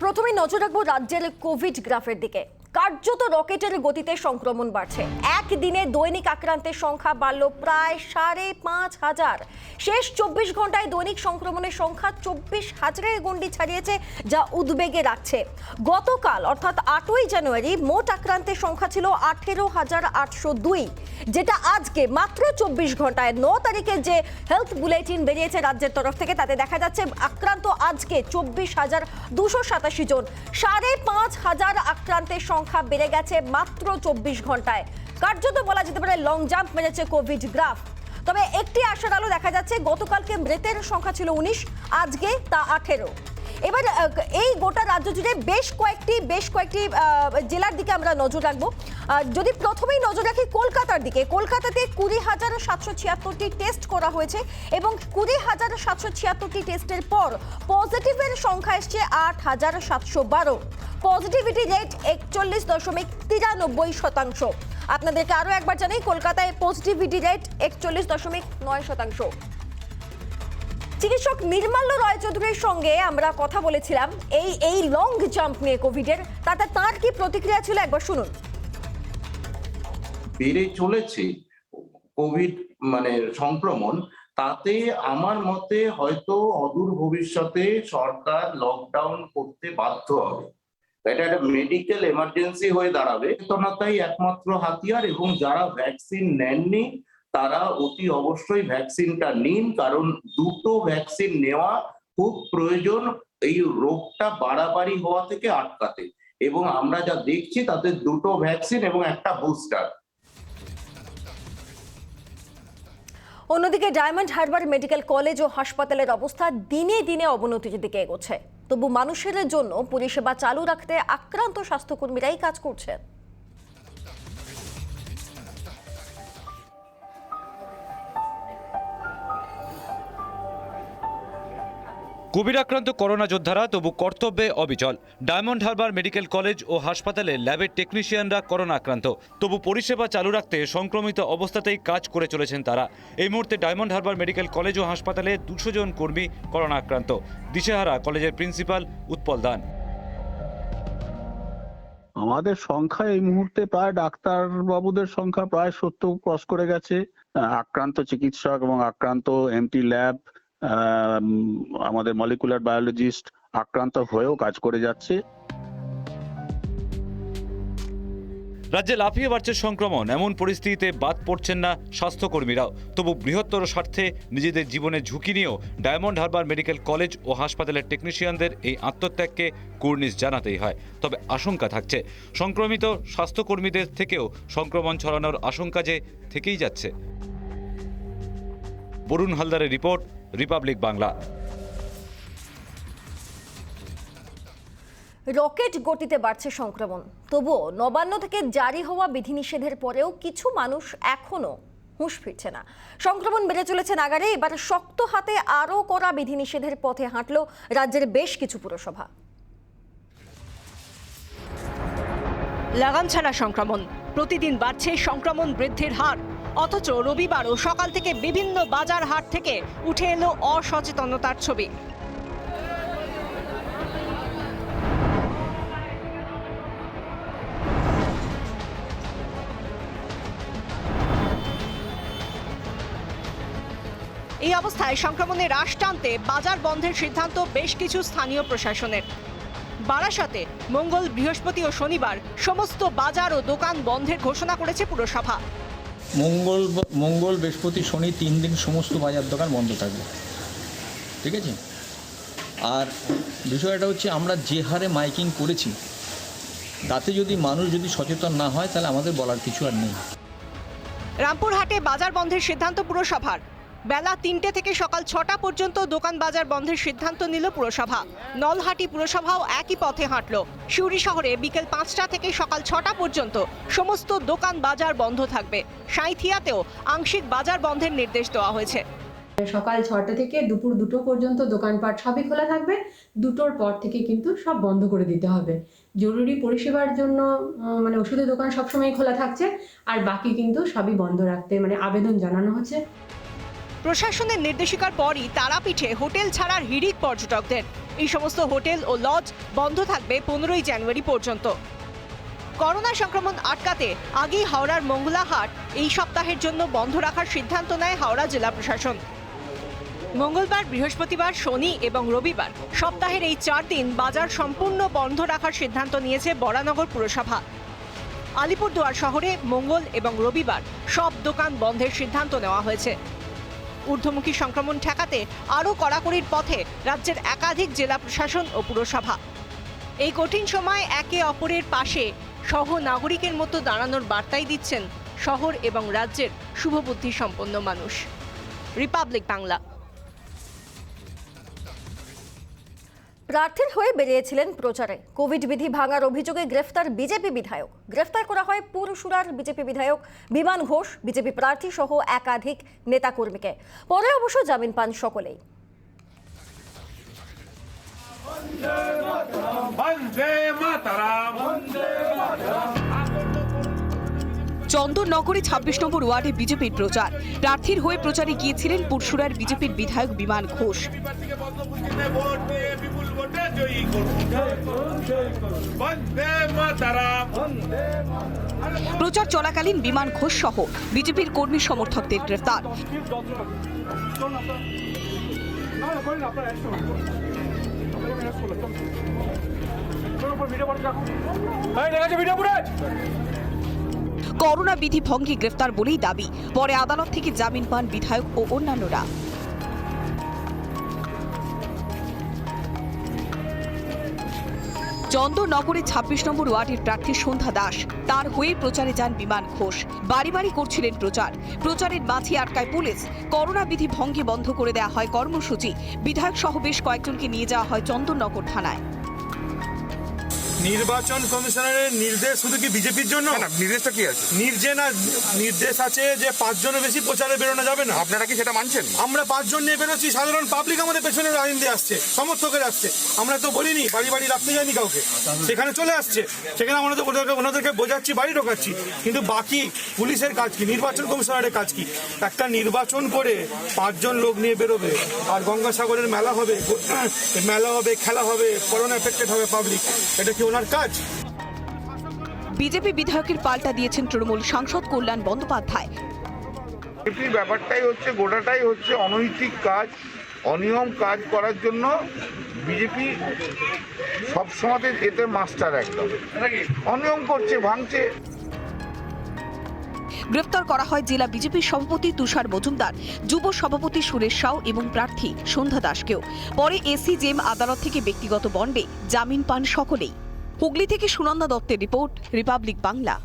প্রথমে নজর রাখবো রাজ্যের কোভিড গ্রাফের দিকে। কার্যত রকেটের গতিতে সংক্রমণ বাড়ছে। একদিনে দৈনিক আক্রান্তের সংখ্যা বাড়ল প্রায় ৫,৫০০। শেষ ২৪ ঘন্টায় দৈনিক সংক্রমণের সংখ্যা ২৪,০০০-এর গণ্ডি ছাড়িয়েছে, যা উদ্বেগে রাখছে। গতকাল অর্থাৎ ৮ই জানুয়ারি মোট আক্রান্তের সংখ্যা ছিল ১৮,৮০২, যেটা আজকে মাত্র ২৪ ঘন্টায় ৯ তারিখে যে হেলথ বুলেটিন বেরিয়েছে রাজ্যের তরফ থেকে, তাতে দেখা যাচ্ছে আক্রান্ত আজকে ২৪,২৮৭ জন। ৫,৫০০ আক্রান্তের সংখ্যা বেড়ে গেছে মাত্র ২৪ ঘন্টায়। কার্যত বলা যেতে পারে লং জাম্প মেরেছে কোভিড গ্রাফ। তবে একটি আশার আলো দেখা যাচ্ছে, গতকালকে মৃতের সংখ্যা ছিল ১৯, আজকে তা ১৮। এবার এই গোটা রাজ্য জুড়ে বেশ কয়েকটি জেলার দিকে আমরা নজর রাখবো। যদি প্রথমেই নজর রাখি কলকাতার দিকে, কলকাতাতে ২০,৭৭৬টি টেস্ট করা হয়েছে এবং ২০,৭৭৬টি টেস্টের পর পজিটিভের সংখ্যা এসছে ৮,৭১২। Positivity rate ৪১.৯৩%। আপনাদেরকে আরও একবার জানাই, কলকাতায় পজিটিভিটি রেট ৪১.৯%। চিকিৎসক নির্মাল্য রায়চৌধুরীর সঙ্গে আমরা কথা বলেছিলাম এই লং জাম্প নিয়ে কোভিডের। তাতে তার কি প্রতিক্রিয়া ছিল একবার শুনুন। বেড়ে চলেছে কোভিড সংক্রমণ, তাতে আমার মতে হয়তো অদূর ভবিষ্যতে সরকার লকডাউন করতে বাধ্য হবে। এটা একটা মেডিকেল এমার্জেন্সি হয়ে দাঁড়াবে। সচেতনতাই একমাত্র হাতিয়ার, এবং যারা ভ্যাকসিন নেননি তারা অতি অবশ্যই ভ্যাকসিনটা নিন, কারণ দুটো ভ্যাকসিন নেওয়া খুব প্রয়োজন এই রোগটা বাড়াবাড়ি হওয়া থেকে আটকাতে। এবং আমরা যা দেখছি তাতে দুটো ভ্যাকসিন এবং একটা বুস্টার। অন্যদিকে ডায়মন্ড হারবার মেডিকেল কলেজ ও হাসপাতালের অবস্থা দিনে দিনে অবনতির দিকে এগোচ্ছে। তবু মানুষের জন্য পরিষেবা চালু রাখতে আক্রান্ত স্বাস্থ্যকর্মীরাই কাজ করছেন। কোভিড আক্রান্ত করোনা যোদ্ধারা তবু কর্তব্যে অবিচল। ডায়মন্ড হারবার মেডিকেল কলেজ ও হাসপাতালে ল্যাবের টেকনিশিয়ানরা করোনা আক্রান্ত, তবু পরিষেবা চালু রাখতে সংক্রমিত অবস্থাতেই কাজ করে চলেছেন তারা। এই মুহূর্তে ডায়মন্ড হারবার মেডিকেল কলেজ ও হাসপাতালে ২০০ জন কর্মী করোনা আক্রান্ত। দিশেহারা কলেজের প্রিন্সিপাল উৎপল দান। আমাদের সংখ্যা এই মুহূর্তে প্রায় ডাক্তারবাবুদের সংখ্যা প্রায় ৭০ ক্রস করে গেছে। আক্রান্ত চিকিৎসক এবং আক্রান্ত এমটি ল্যাব, আমাদের মলিকুলার বায়োলজিস্ট আক্রান্ত হয়েও কাজ করে যাচ্ছে। রাজ্যে লাফিয়ে বাড়ছে সংক্রমণ, এমন পরিস্থিতিতে বাদ পড়ছেন না স্বাস্থ্যকর্মীরাও। তবু বৃহত্তর স্বার্থে নিজেদের জীবনের ঝুঁকি নিয়েও ডায়মন্ড হারবার মেডিকেল কলেজ ও হাসপাতালের টেকনিশিয়ানদের এই আত্মত্যাগকে কুর্নিশ জানাতেই হয়। তবে আশঙ্কা থাকছে, সংক্রমিত স্বাস্থ্যকর্মীদের থেকেও সংক্রমণ ছড়ানোর আশঙ্কা যে থেকেই যাচ্ছে। বরুণ হালদারের রিপোর্ট, রিপাবলিক বাংলা। রকেট গতিতে বাড়ছে সংক্রমণ, তবুও নবান্ন থেকে জারি হওয়া বিধিনিষেধের পরেও কিছু মানুষ এখনো হুঁশ ফিরছে না। সংক্রমণ বেড়ে চলেছে নাগারে। এবার শক্ত হাতে আরও কড়া বিধিনিষেধের পথে হাঁটল রাজ্যের বেশ কিছু পুরসভা। লাগাম ছাড়া সংক্রমণ, প্রতিদিন বাড়ছে সংক্রমণ বৃদ্ধির হার। অথচ রবিবারও সকাল থেকে বিভিন্ন বাজার হাট থেকে উঠে এলো অসচেতনতার ছবি। এই অবস্থায় সংক্রমণে হ্রাস টানতে বাজার বন্ধের সিদ্ধান্ত বেশ কিছু স্থানীয় প্রশাসনের। বারাসাতে মঙ্গল, বৃহস্পতি ও শনিবার সমস্ত বাজার ও দোকান বন্ধের ঘোষণা করেছে পুরসভা। মঙ্গল, বৃহস্পতি, শনি 3 দিন সমস্ত বাজার দোকান বন্ধ থাকবে, ঠিক আছে। আর বিষয়টা হচ্ছে, আমরা যে হারে মাইকিং করেছি তাতে যদি মানুষ সচেতন না হয় তাহলে আমাদের বলার কিছু আর নেই। রামপুরহাটে বাজার বন্ধের সিদ্ধান্ত পুরসভার। বেলা ৩টে থেকে সকাল ৬টা পর্যন্ত দোকান বাজার বন্ধের সিদ্ধান্ত নিল পুরসভা। নলহাটি পুরসভাও একই পথে হাঁটল। সিউড়ি শহরে বিকেল ৫টা থেকে সকাল ৬টা পর্যন্ত সমস্ত দোকান বাজার বন্ধ থাকবে। সাঁইথিয়াতেও আংশিক বাজার বন্ধের নির্দেশ দেওয়া হয়েছে। সকাল ৬টা থেকে দুপুর ২টো পর্যন্ত দোকানপাট সবই খোলা থাকবে। ২টোর পর থেকে কিন্তু সব বন্ধ করে দিতে হবে। জরুরি পরিষেবার জন্য ওষুধের দোকান সবসময় খোলা থাকছে, আর বাকি কিন্তু সবই বন্ধ রাখতে আবেদন জানানো হচ্ছে। প্রশাসনের নির্দেশিকার পরই তারাপীঠে হোটেল ছাড়ার হিড়িক পর্যটকদের। এই সমস্ত হোটেল ও লজ বন্ধ থাকবে 15ই জানুয়ারি পর্যন্ত। করোনা সংক্রমণ আটকাতে আগেই হাওড়ার মঙ্গলাহাট এই সপ্তাহের জন্য বন্ধ রাখার সিদ্ধান্ত নেয় হাওড়া জেলা প্রশাসন। মঙ্গলবার, বৃহস্পতিবার, শনি এবং রবিবার সপ্তাহের এই 4 দিন বাজার সম্পূর্ণ বন্ধ রাখার সিদ্ধান্ত নিয়েছে বরানগর পুরসভা। আলিপুরদুয়ার শহরে মঙ্গল এবং রবিবার সব দোকান বন্ধের সিদ্ধান্ত নেওয়া হয়েছে। ঊর্ধ্বমুখী সংক্রমণ ঠেকাতে আরও কড়াকড়ির পথে রাজ্যের একাধিক জেলা প্রশাসন ও পুরসভা। এই কঠিন সময় একে অপরের পাশে সহ নাগরিকের মতো দাঁড়ানোর বার্তাই দিচ্ছেন শহর এবং রাজ্যের শুভবুদ্ধি সম্পন্ন মানুষ। রিপাবলিক বাংলা। প্রার্থীর হয়ে বেরিয়েছিলেন প্রচারে, কোভিড বিধি ভাঙার অভিযোগে গ্রেফতার বিজেপি বিধায়ক। গ্রেফতার করা হয় পুরসুরার বিজেপি বিধায়ক বিমান ঘোষ, বিজেপি প্রার্থী সহ একাধিক নেতাকর্মীকে। পরে অবশ্য জামিন পান সকলেই। চন্দননগরে 26 নম্বর ওয়ার্ডে বিজেপির প্রচার। প্রার্থীর হয়ে প্রচারে গিয়েছিলেন পুরসুরার বিজেপির বিধায়ক বিমান ঘোষ। প্রচার চলাকালীন বিমান ঘোষ সহ বিজেপির কর্মী সমর্থকদের গ্রেফতার। করোনা বিধি ভঙ্গে গ্রেফতার বলেই দাবি। পরে আদালত থেকে জামিন পান বিধায়ক ও অন্যান্যরা। চন্দননগরে 26 নম্বর ওয়ার্ডের প্রার্থী সন্ধ্যা দাস, তার হয়ে প্রচারে যান বিমান ঘোষ। বাড়ি বাড়ি করছিলেন প্রচার। প্রচারের মাঝে আটকায় পুলিশ। করোনা বিধি ভঙ্গে বন্ধ করে দেওয়া হয় কর্মসূচি। বিধায়ক সহ বেশ কয়েকজনকে নিয়ে যাওয়া হয় চন্দননগর থানায়। নির্বাচন কমিশনারের নির্দেশ শুধু কি বিজেপির জন্য? নির্দেশটা কি আছে? নির্দেশ আছে যে 5 জনের বেশি প্রচারে বেরোনো যাবে না। আপনারা কি সেটা মানছেন? আমরা 5 জন নিয়ে বেরোচ্ছি, সাধারণ পাবলিক আমাদের পেছনে লাইন দিয়ে আসছে, সমর্থকের আসছে। আমরা তো বলিনি, বাড়ি বাড়ি রাখতে যাইনি কাউকে, সেখানে চলে আসছে, সেখানে আমরা তো ওনাদেরকে বোঝাচ্ছি, বাড়ি ঢোকাচ্ছি। কিন্তু বাকি পুলিশের কাজ কি, নির্বাচন কমিশনারের কাজ কি? একটা নির্বাচন করে 5 জন লোক নিয়ে বেরোবে, আর গঙ্গাসাগরের মেলা হবে, খেলা হবে, করোনা এফেক্টেড হবে পাবলিক, এটা কি ওনার কাজ? বিজেপি বিধায়কের পাল্টা দিয়েছেন তৃণমূল সাংসদ কল্যাণ বন্দ্যোপাধ্যায়। এই ব্যাপারটাই হচ্ছে, গোটাটাই হচ্ছে অনৈতিক কাজ, অনিয়ম কাজ করার জন্য বিজেপি সবসময় এতে মাস্টার, একদম অনিয়ম করছে, ভাঙছে। গ্রেফতার করা হয় জেলা বিজেপির সভাপতি তুষার মজুমদার, যুব সভাপতি সুরেশ সাউ এবং প্রার্থী সন্ধ্যা দাসকেও। পরে এসিজেএম আদালত থেকে ব্যক্তিগত বন্ডে জামিন পান সকলেই। হুগলি থেকে সুনন্দা দত্তের রিপোর্ট, রিপাবলিক বাংলা।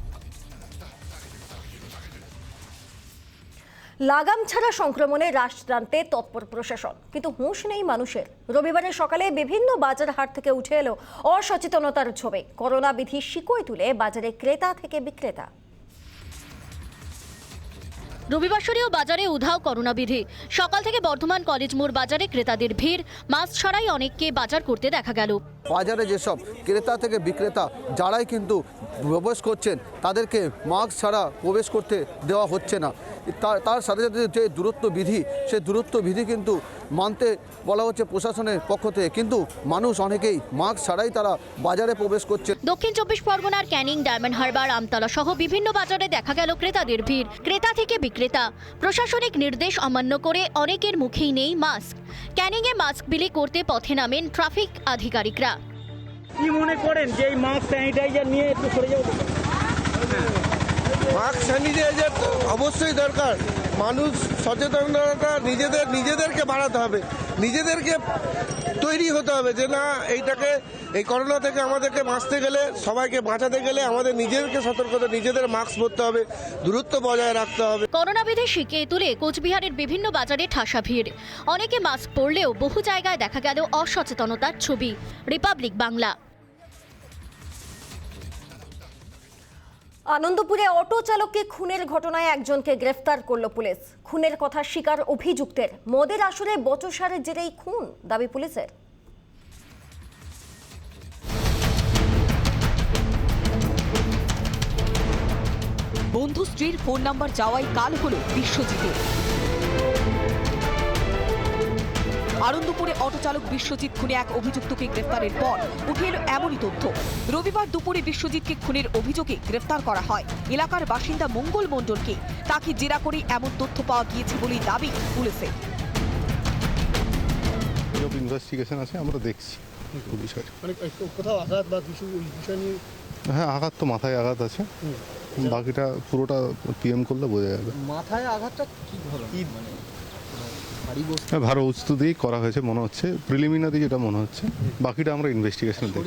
লাগাম ছাড়া সংক্রমণে হ্রাস টানতে তৎপর প্রশাসন, কিন্তু হুঁশ নেই মানুষের। রবিবারের সকালে বিভিন্ন বাজার হাট থেকে উঠে এলো অসচেতনতার ছবি। করোনা বিধি শিকড় তুলে বাজারে ক্রেতা থেকে বিক্রেতা। রবিবাসরীয় বাজারে উধাও করোনা বিধি। সকাল থেকে বর্ধমান কলেজ মোড় বাজারে ক্রেতাদের ভিড়, মাস্ক ছাড়াই অনেককে বাজার করতে দেখা গেল। বাজারে যেসব ক্রেতা থেকে বিক্রেতা যারাই কিন্তু প্রবেশ করছেন, তাদেরকে মাস্ক ছাড়া প্রবেশ করতে দেওয়া হচ্ছে না। তার সাথে সাথে যে দূরত্ব বিধি, সেই দূরত্ব বিধি কিন্তু মানতে বলা হচ্ছে প্রশাসনের পক্ষ থেকে, কিন্তু মানুষ অনেকেই মাস্ক ছাড়াই তারা বাজারে প্রবেশ করছে। দক্ষিণ 24 পরগনার ক্যানিং, ডায়মন্ড হারবার, আমতলা সহ বিভিন্ন বাজারে দেখা গেল ক্রেতাদের ভিড়, ক্রেতা থেকে বিক্রেতা। প্রশাসনিক নির্দেশ অমান্য করে অনেকের মুখেই নেই মাস্ক। ক্যানিংয়ে মাস্ক বিলি করতে পথে নামেন ট্রাফিক আধিকারিকরা। কি মনে করেন যে এই মাস্ক স্যানিটাইজার নিয়ে একটু সরে যাবো? মাস্ক স্যানিটাইজার তো অবশ্যই দরকার। মানুষ সচেতনতা নিজেদেরকে বাড়াতে হবে, নিজেদেরকে তৈরি হতে হবে যে না, এই করোনা থেকে আমাদেরকে বাঁচতে গেলে, সবাইকে বাঁচাতে গেলে আমাদের নিজেদেরকে সতর্কতা, নিজেদের মাস্ক পরতে হবে, দূরত্ব বজায় রাখতে হবে। করোনা বিধি শিখিয়ে তুলে কোচবিহারের বিভিন্ন বাজারে ঠাসা ভিড়। অনেকে মাস্ক পরলেও বহু জায়গায় দেখা গেল অসচেতনতার ছবি। রিপাবলিক বাংলা। আনন্দপুরে অটো চালককে খুনের ঘটনায় একজনকে গ্রেফতার করল পুলিশ। খুনের কথা স্বীকার অভিযুক্তের। মদের আসরে বচসার জেরেই খুন, দাবি পুলিশের। বন্ধু স্ত্রীর ফোন নাম্বার যাওয়াই কাল হলো বিশ্বজিতের। আনন্দপুরে অটোচালক বিশ্বজিৎ খুনে এক অভিযুক্তকে গ্রেফতারের পর উঠে এলো এমনই তথ্য। রবিবার দুপুরে বিশ্বজিৎকে খুনের অভিযোগে গ্রেফতার করা হয় এলাকার বাসিন্দা মঙ্গল মণ্ডলকে। তাকে জেরা করে এমন তথ্য পাওয়া গিয়েছে বলেই দাবি পুলিশের। ইনভেস্টিগেশন আছে, আমরা দেখছি বিষয়। কোথাও আঘাত বা কিছু বিষয় নিয়ে? হ্যাঁ, আঘাত তো মাথায় আঘাত আছে, বাকিটা পুরোটা পিএম করলে বোঝা যাবে। মাথায় আঘাতটা কি ধরনের, মানে ভারী বস্তু? ভালো বস্তু দিয়েই করা হয়েছে মনে হচ্ছে, প্রিলিমিনারি যেটা মনে হচ্ছে, বাকিটা আমরা ইনভেস্টিগেশন দেখব।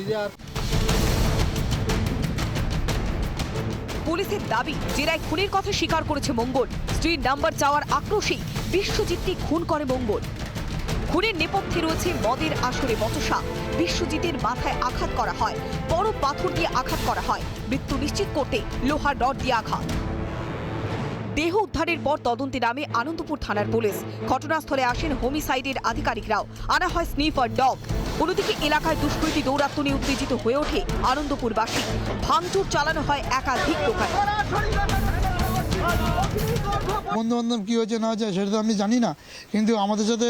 পুলিশের দাবি, জেরায় খুনের কথা স্বীকার করেছে মঙ্গল। স্ত্রীর নাম্বার চাওয়ার আক্রোশেই বিশ্বজিৎকে খুন করে মঙ্গল। খুনের নেপথ্যে রয়েছে মদের আসরে বচসা। বিশ্বজিতের মাথায় আঘাত করা হয়, বড় পাথর দিয়ে আঘাত করা হয়, মৃত্যু নিশ্চিত করতে লোহার রড দিয়ে আঘাত। দেহ উদ্ধারের পর তদন্তে নামে আনন্দপুর থানার পুলিশ। ঘটনাস্থলে আসেন হোমিসাইডের আধিকারিকরাও, আনা হয় স্নিফার ডগ। অন্যদিকে এলাকায় দুষ্কৃতী দৌরাত্ম্য নিয়ে উত্তেজিত হয়ে ওঠে আনন্দপুরবাসী। ভাঙচুর চালানো হয় একাধিক দোকানে। বন্ধু বান্ধব কী হয়েছে না হয়েছে সেটা তো আমি জানি না, কিন্তু আমাদের সাথে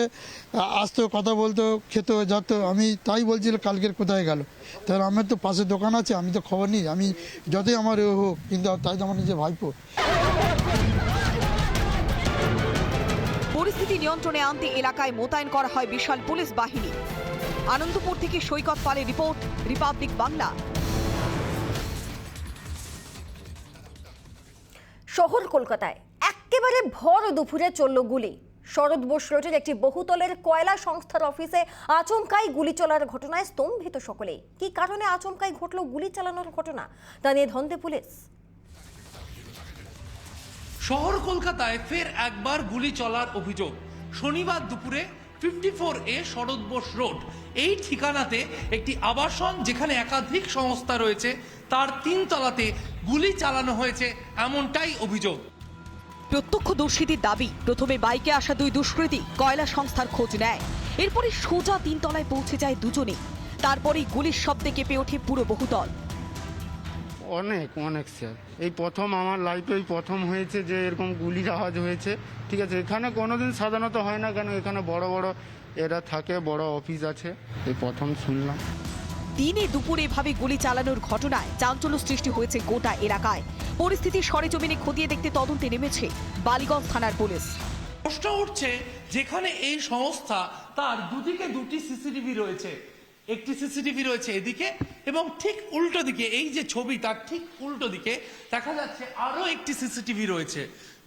আসতো, কথা বলতো, খেতো, যেত। আমি তাই বলছিল কালকের কোথায় গেল। তাহলে আমার তো পাশে দোকান আছে, আমি তো খবর নিই, আমি যতই আমার হোক, কিন্তু তাই তো আমার নিজে ভাইপো। পরিস্থিতি নিয়ন্ত্রণে আনতে এলাকায় মোতায়েন করা হয় বিশাল পুলিশ বাহিনী। আনন্দপুর থেকে সৈকত পালের রিপোর্ট, রিপাবলিক বাংলা। শহর কলকাতায় একেবারে ভর দুপুরে চলল গুলি। শরৎ বোস রোডের একটি বহুতলের কয়লা সংস্থার অফিসে আচমকাই গুলি চলার ঘটনায় স্তম্ভিত সকলেই। কি কারণে আচমকাই ঘটল গুলি চালানোর ঘটনা, তা নিয়ে ধন্দে পুলিশ। শহর কলকাতায় ফের একবার গুলি চলার অভিযোগ। শনিবার দুপুরে 54A শরৎ বোস রোড এই ঠিকানাতে একটি আবাসন, যেখানে একাধিক সংস্থা রয়েছে, তার 3 তলাতে গুলি চালানো হয়েছে, এমনটাই অভিযোগ। প্রত্যক্ষদর্শীদের দাবি, প্রথমে বাইকে আসা 2 দুষ্কৃতী কয়লা সংস্থার খোঁজ নেয়, এরপরে সোজা 3 তলায় পৌঁছে যায় দুজনে। তারপরেই গুলির শব্দে কেঁপে ওঠে পুরো বহুতল। অনেক স্যার, এই প্রথম আমার লাইফে প্রথম হয়েছে যে এরকম গুলির আওয়াজ হয়েছে। ঠিক আছে, এখানে কোনোদিন সাধারণত হয় না, কেন এখানে বড় বড় এরা থাকে, বড় অফিস আছে, এই প্রথম শুনলাম। দিনে দুপুরে এভাবে গুলি চালানোর ঘটনায় চাঞ্চল্য সৃষ্টি হয়েছে গোটা এলাকায়। পরিস্থিতি সরেজমিনে খতিয়ে দেখতে তদন্তে নেমেছে বালিগঞ্জ থানার পুলিশ। প্রশ্ন উঠছে, যেখানে এই সংস্থা, তার দুদিকে 2টি সিসিটিভি রয়েছে। একটি সিসিটিভি রয়েছে এদিকে, এবং ঠিক উল্টো দিকে, এই যে ছবি তার ঠিক উল্টো দিকে দেখা যাচ্ছে আরো একটি সিসিটিভি রয়েছে।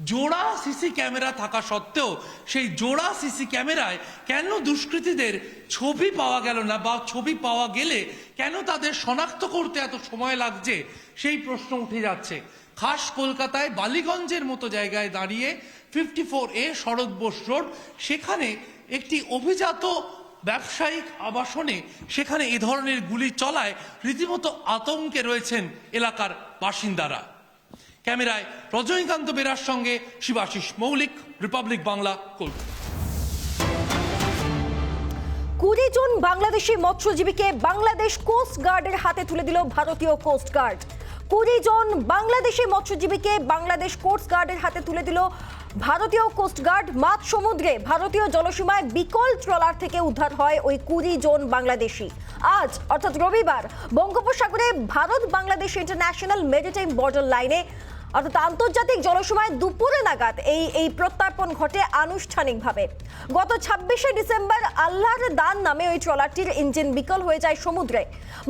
জোড়া সিসি ক্যামেরা থাকা সত্ত্বেও সেই জোড়া সিসি ক্যামেরায় কেন দুষ্কৃতীদের ছবি পাওয়া গেল না, বা ছবি পাওয়া গেলে কেন তাদের শনাক্ত করতে এত সময় লাগছে, সেই প্রশ্ন উঠে যাচ্ছে। খাস কলকাতায় বালিগঞ্জের মতো জায়গায় দাঁড়িয়ে 54A শরৎ বোস রোড, সেখানে একটি অভিজাত ব্যবসায়িক আবাসনে সেখানে এ ধরনের গুলি চলায় রীতিমতো আতঙ্কে রয়েছেন এলাকার বাসিন্দারা। ক্যামেরায় রজনীকান্ত বেরার সঙ্গে শিবাশিস মৌলিক, রিপাবলিক বাংলা, কলকাতা। 20 জন বাংলাদেশি মৎস্যজীবীকে বাংলাদেশ কোস্ট গার্ডের হাতে তুলে দিল ভারতীয় কোস্ট গার্ড। 20 জন বাংলাদেশি মৎস্যজীবীকে বাংলাদেশ কোস্ট গার্ডের হাতে তুলে দিল ভারতীয় কোস্ট গার্ড। মাঝ সমুদ্রে ভারতীয় জলসীমায় বিকল ট্রলার থেকে উদ্ধার হয় ওই 20 জন বাংলাদেশি। আজ অর্থাৎ রবিবার বঙ্গোপসাগরে Bharat Bangladesh international maritime border লাইনে অর্থাৎ আন্তর্জাতিক জলসীমায় দুপুরে নাগাদ এই প্রত্যর্পণ ঘটে আনুষ্ঠানিকভাবে। গত 26শে ডিসেম্বর আল্লাহর দান নামে ওই ট্রলারটির ইঞ্জিন বিকল হয়ে যায় সমুদ্রে।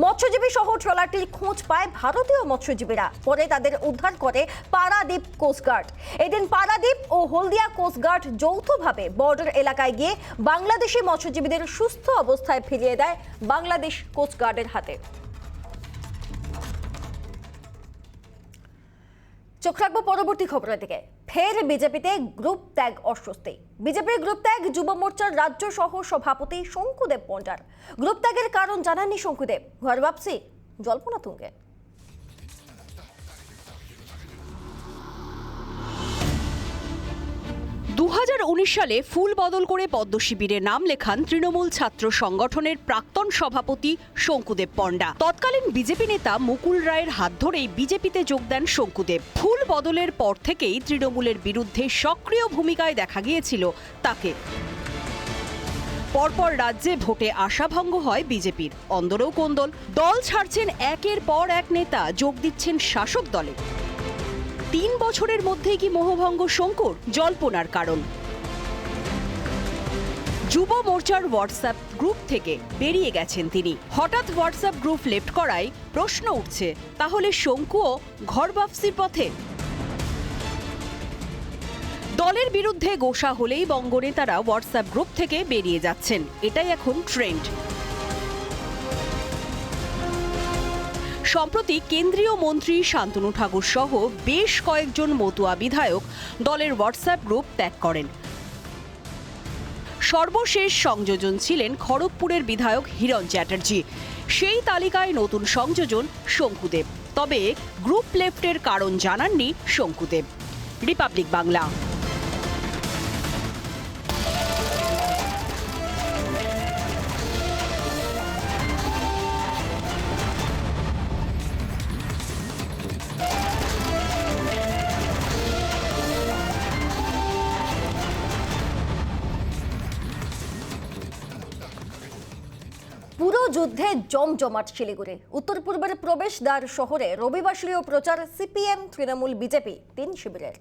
মৎস্যজীবী সহ ট্রলারটির খোঁজ পায় ভারতীয় মৎস্যজীবীরা, পরে তাদের উদ্ধার করে পারাদ্বীপ কোস্টগার্ড। এদিন পারাদ্বীপ ও হলদিয়া কোস্টগার্ড যৌথভাবে বর্ডার এলাকায় গিয়ে বাংলাদেশি মৎস্যজীবীদের সুস্থ অবস্থায় ফিরিয়ে দেয় বাংলাদেশ কোস্টগার্ডের হাতে। চোখ রাখবো পরবর্তী খবরের দিকে। ফের বিজেপিতে গ্রুপ ত্যাগ অস্বস্তি। বিজেপির গ্রুপ ত্যাগ যুব মোর্চার রাজ্য সহ সভাপতি শঙ্কুদেব পণ্ডার। গ্রুপ ত্যাগের কারণ জানাননি শঙ্কুদেব, ঘর ভাবছি জল্পনা তুঙ্গে। 2019 সালে ফুল বদল করে পদ্ম শিবিরে নাম লেখান তৃণমূল ছাত্র সংগঠনের প্রাক্তন সভাপতি শঙ্কুদেব পণ্ডা। তৎকালীন বিজেপি নেতা মুকুল রায়ের হাত ধরেই বিজেপিতে যোগ দেন শঙ্কুদেব। ফুল বদলের পর থেকেই তৃণমূলের বিরুদ্ধে সক্রিয় ভূমিকায় দেখা গিয়েছিল তাকে। পরপর রাজ্যে ভোটে আশাভঙ্গ হয় বিজেপির, অন্দরেও কোন্দল। দল ছাড়ছেন একের পর এক নেতা, যোগ দিচ্ছেন শাসক দলে। 3 বছরের মধ্যেই কি মোহভঙ্গ শঙ্কুর? জল্পনার কারণ। যুব মোর্চার হোয়াটসঅ্যাপ গ্রুপ থেকে বেরিয়ে গেছেন তিনি। হঠাৎ হোয়াটসঅ্যাপ গ্রুপ লেফট করায় প্রশ্ন উঠছে, তাহলে শঙ্কুও ঘর বাপসির পথে? দলের বিরুদ্ধে গোসা হলেই বঙ্গ নেতারা হোয়াটসঅ্যাপ গ্রুপ থেকে বেরিয়ে যাচ্ছেন, এটাই এখন ট্রেন্ড। সম্প্রতি কেন্দ্রীয় মন্ত্রী শান্তনু ঠাকুর সহ বেশ কয়েকজন মতুয়া বিধায়ক দলের হোয়াটসঅ্যাপ গ্রুপ ত্যাগ করেন। সর্বশেষ সংযোজন ছিলেন খড়গপুরের বিধায়ক হিরণ চ্যাটার্জি। সেই তালিকায় নতুন সংযোজন শঙ্কুদেব। তবে গ্রুপ লেফটের কারণ জানাননি শঙ্কুদেব। রিপাবলিক বাংলা। পুরো যুদ্ধে জমজমাট শিলিগুড়ি। উত্তর পূর্বের প্রবেশদ্বার শহরে রবিবাসরীয় প্রচার সিপিএম, তৃণমূল, বিজেপি 3 শিবিরের।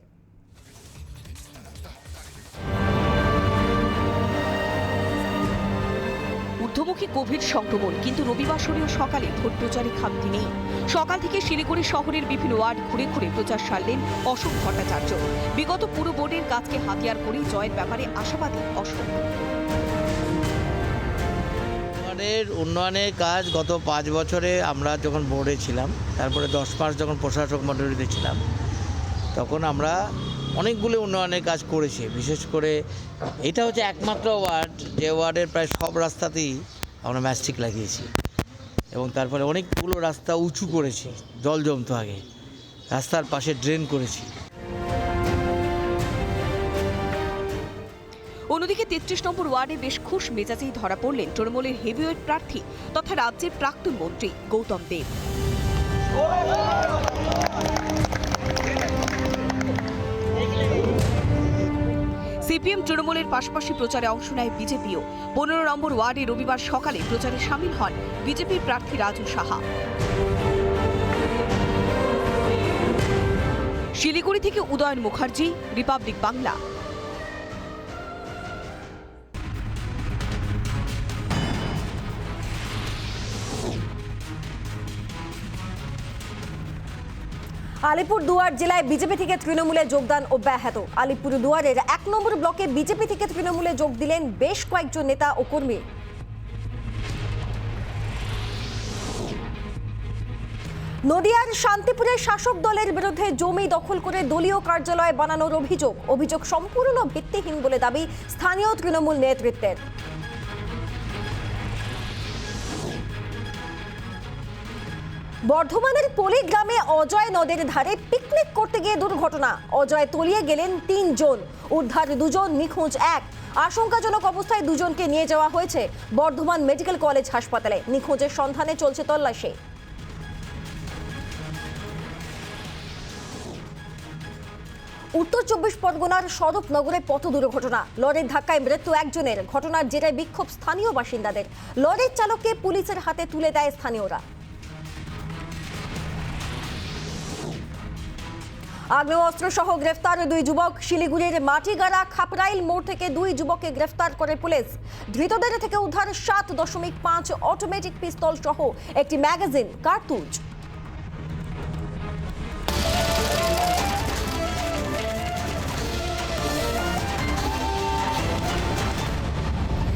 ঊর্ধ্বমুখী কোভিড সংক্রমণ, কিন্তু রবিবাসরীয় সকালে ভোট প্রচারে খামতি নেই। সকাল থেকে শিলিগুড়ি শহরের বিভিন্ন ওয়ার্ড ঘুরে ঘুরে প্রচার সারলেন অশোক ভট্টাচার্য। বিগত পুরো বোর্ডের কাজকে হাতিয়ার করেই জয়ের ব্যাপারে আশাবাদী অশোক। উন্নয়নের কাজ গত 5 বছরে আমরা যখন বোর্ডে ছিলাম, তারপরে 10 মাস যখন প্রশাসক মণ্ডলীতে ছিলাম, তখন আমরা অনেকগুলো উন্নয়নের কাজ করেছি। বিশেষ করে এটা হচ্ছে একমাত্র ওয়ার্ড যে ওয়ার্ডের প্রায় সব রাস্তাতেই আমরা ম্যাস্টিক লাগিয়েছি, এবং তারপরে অনেকগুলো রাস্তা উঁচু করেছি, জল জমতো আগে, রাস্তার পাশে ড্রেন করেছি। অন্যদিকে 33 নম্বর ওয়ার্ডে বেশ খুশ মেজাজেই ধরা পড়লেন তৃণমূলের হেভিওয়েট প্রার্থী তথা রাজ্যের প্রাক্তন মন্ত্রী গৌতম দেব। সিপিএম, তৃণমূলের পাশাপাশি প্রচারে অংশ নেয় বিজেপিও। 15 নম্বর ওয়ার্ডে রবিবার সকালে প্রচারে সামিল হন বিজেপির প্রার্থী রাজু সাহা। শিলিগুড়ি থেকে উদয়ন মুখার্জি, রিপাবলিক বাংলা। আলিপুরদুয়ার জেলায় বিজেপি থেকে তৃণমূলে যোগদান অব্যাহত। আলিপুরদুয়ারের 1 নম্বর ব্লকে বিজেপি থেকে তৃণমূলে যোগ দিলেন বেশ কয়েকজন নেতা ও কর্মী। নদিয়ার শান্তিপুরের শাসক দলের বিরুদ্ধে জমি দখল করে দলীয় কার্যালয় বানানোর অভিযোগ সম্পূর্ণ ভিত্তিহীন বলে দাবি স্থানীয় তৃণমূল নেতৃত্বের। বর্ধমানের পলি গ্রামে অজয় নদের ধারে পিকনিক করতে গিয়ে দুর্ঘটনা। অজয় তলিয়ে গেলেন 3 জন, উদ্ধার 2 জন, নিখোঁজ 1। আশঙ্কাজনক অবস্থায় 2 জনকে নিয়ে যাওয়া হয়েছে বর্ধমান মেডিকেল কলেজ হাসপাতালে। নিখোঁজের সন্ধানে চলছে তল্লাশি। উত্তর 24 পরগনার স্বরূপনগরে পথ দুর্ঘটনা। লরির ধাক্কায় মৃত্যু 1 জনের। ঘটনার জেরে বিক্ষোভ স্থানীয় বাসিন্দাদের। লরির চালককে পুলিশের হাতে তুলে দেয় স্থানীয়রা। আগ্নেয়াস্ত্র সহ গ্রেফতার 2 যুবক। শিলিগুড়ির মাটিগাড়া খাপরাইল মোড় থেকে 2 যুবককে গ্রেফতার করে পুলিশ। ধৃতদের থেকে উদ্ধার 7.5 অটোমেটিক পিস্তল সহ একটি ম্যাগাজিন, কার্তুজ।